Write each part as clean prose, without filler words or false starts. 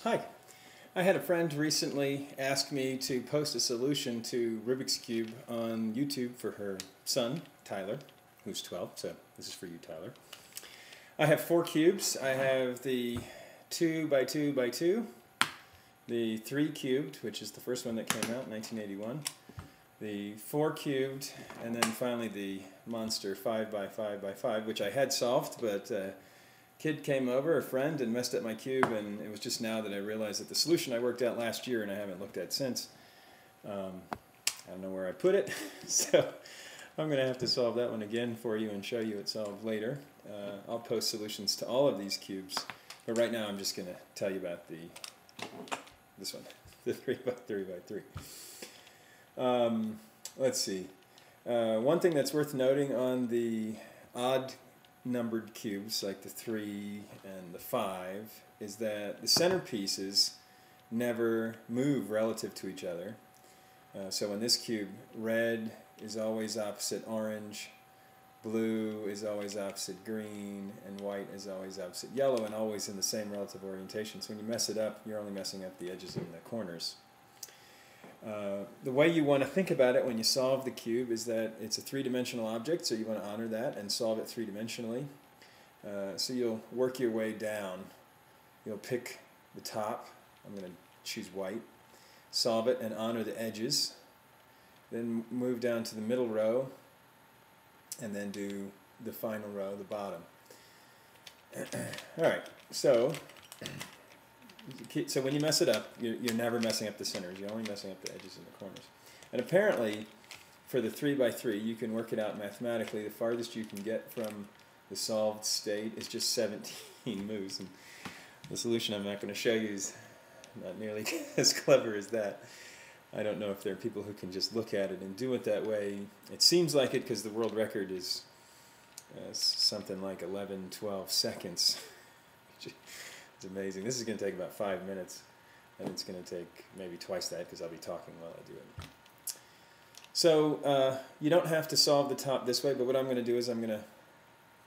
Hi. I had a friend recently ask me to post a solution to Rubik's Cube on YouTube for her son, Tyler, who's 12, so this is for you, Tyler. I have 4 cubes. I have the 2 by 2 by 2, the 3 cubed, which is the first one that came out in 1981, the 4 cubed, and then finally the monster 5 by 5 by 5, which I had solved, but kid came over, a friend, and messed up my cube, and it was just now that I realized that the solution I worked out last year and I haven't looked at since, I don't know where I put it, so I'm going to have to solve that one again for you and show you it solved later. I'll post solutions to all of these cubes, but right now I'm just going to tell you about this one, the 3 by 3 by 3. Let's see. One thing that's worth noting on the odd numbered cubes like the 3 and the 5 is that the centerpieces never move relative to each other. So in this cube, red is always opposite orange, blue is always opposite green, and white is always opposite yellow, and always in the same relative orientation. So when you mess it up, you're only messing up the edges and the corners. The way you want to think about it when you solve the cube is that it's a 3-dimensional object, so you want to honor that and solve it 3-dimensionally. So you'll work your way down. You'll pick the top. I'm going to choose white. Solve it and honor the edges. Then move down to the middle row and then do the final row, the bottom. Alright, so when you mess it up, you're never messing up the centers. You're only messing up the edges and the corners. And apparently, for the 3 by 3, you can work it out mathematically. The farthest you can get from the solved state is just 17 moves. And the solution I'm not going to show you is not nearly as clever as that. I don't know if there are people who can just look at it and do it that way. It seems like it because the world record is something like 11-12 seconds. It's amazing. This is going to take about 5 minutes, and it's going to take maybe twice that because I'll be talking while I do it. So you don't have to solve the top this way, but what I'm going to do is I'm going to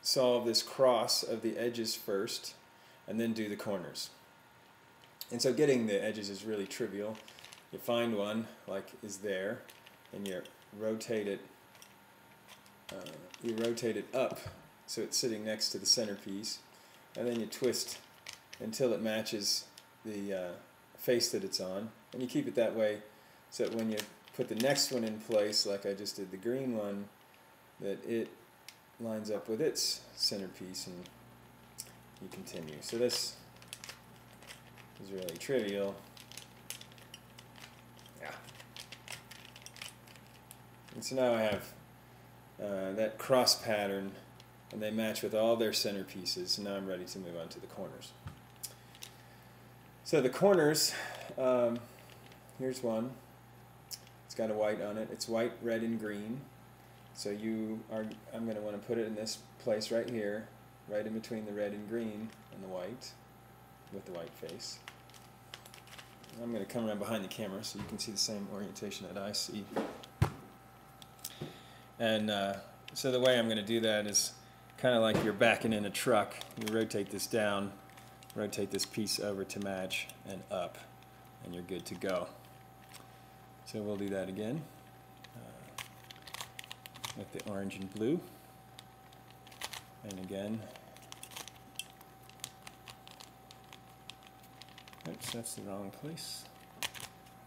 solve this cross of the edges first, and then do the corners. And so getting the edges is really trivial. You find one, like is there, and you rotate it. You rotate it up so it's sitting next to the centerpiece, and then you twist until it matches the face that it's on, and you keep it that way so that when you put the next one in place, like I just did the green one, that it lines up with its centerpiece, and you continue. So this is really trivial. Yeah. And so now I have that cross pattern, and they match with all their centerpieces, and now I'm ready to move on to the corners. So the corners, here's one. It's got a white on it. It's white, red, and green. So I'm going to want to put it in this place right here, right in between the red and green and the white, with the white face. I'm going to come around behind the camera so you can see the same orientation that I see. And so the way I'm going to do that is kind of like you're backing in a truck. You rotate this down, rotate this piece over to match, and up, and you're good to go. So we'll do that again with the orange and blue, and again. Oops, that's the wrong place.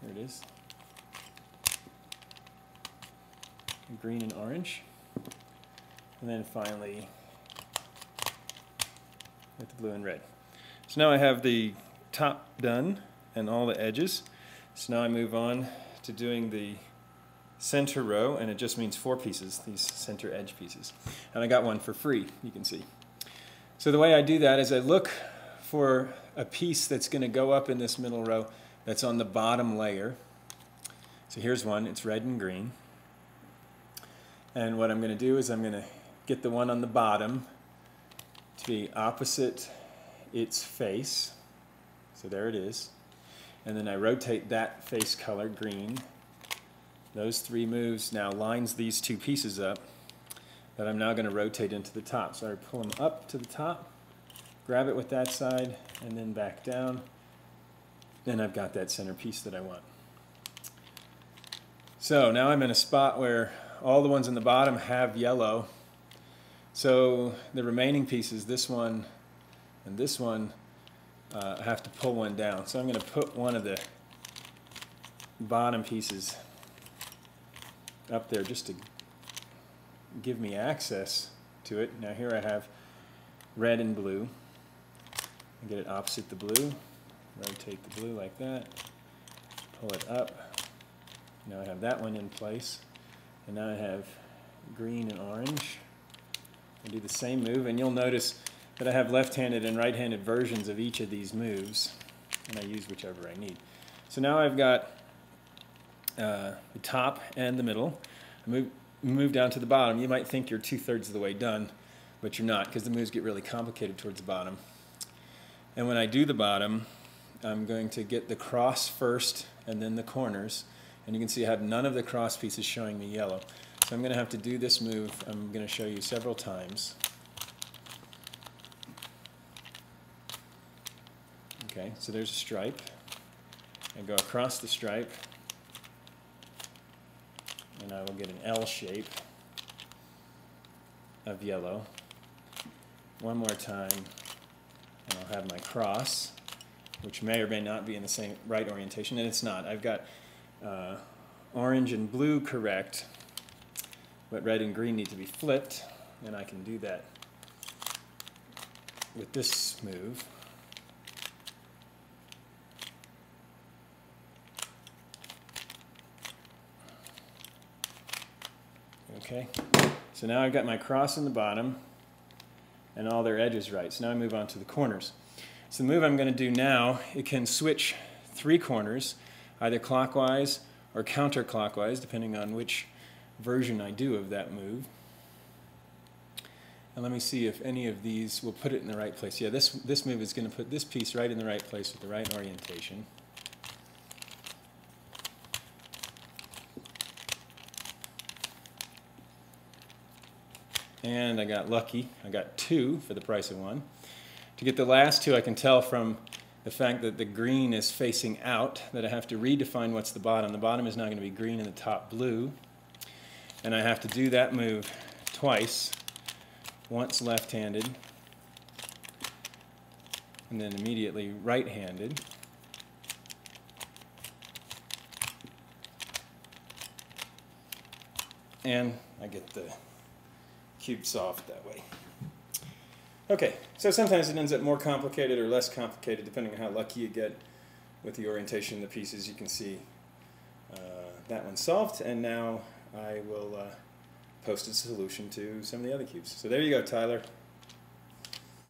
There it is. Green and orange, and then finally with the blue and red. So now I have the top done and all the edges. So now I move on to doing the center row, and it just means 4 pieces, these center edge pieces. And I got one for free, you can see. So the way I do that is I look for a piece that's going to go up in this middle row that's on the bottom layer. So here's one, it's red and green. And what I'm going to do is I'm going to get the one on the bottom to be opposite its face. So there it is. And then I rotate that face color, green. Those 3 moves now lines these 2 pieces up that I'm now going to rotate into the top. So I pull them up to the top, grab it with that side, and then back down, then I've got that centerpiece that I want. So now I'm in a spot where all the ones in the bottom have yellow. So the remaining pieces, this one and this one, I have to pull one down. So I'm going to put one of the bottom pieces up there just to give me access to it. Now here I have red and blue. I get it opposite the blue. Rotate the blue like that. Pull it up. Now I have that one in place. And now I have green and orange. I do the same move, and you'll notice that I have left-handed and right-handed versions of each of these moves, and I use whichever I need. So now I've got the top and the middle. I move down to the bottom. You might think you're 2/3 of the way done, but you're not, because the moves get really complicated towards the bottom. And when I do the bottom, I'm going to get the cross first and then the corners. And you can see I have none of the cross pieces showing me yellow. So I'm going to have to do this move. I'm going to show you several times. Okay, so there's a stripe. I go across the stripe, and I will get an L shape of yellow. One more time, and I'll have my cross, which may or may not be in the same right orientation, and it's not. I've got orange and blue correct, but red and green need to be flipped, and I can do that with this move. Okay, so now I've got my cross in the bottom and all their edges right. So now I move on to the corners. So the move I'm going to do now, it can switch 3 corners, either clockwise or counterclockwise, depending on which version I do of that move. And let me see if any of these will put it in the right place. Yeah, this move is going to put this piece right in the right place with the right orientation. And I got lucky. I got 2 for the price of 1. To get the last 2, I can tell from the fact that the green is facing out that I have to redefine what's the bottom. The bottom is now going to be green and the top blue. And I have to do that move twice. Once left-handed, and then immediately right-handed. And I get the cube soft that way. Okay, so sometimes it ends up more complicated or less complicated depending on how lucky you get with the orientation of the pieces. You can see that one's solved, and now I will post a solution to some of the other cubes. So there you go, Tyler.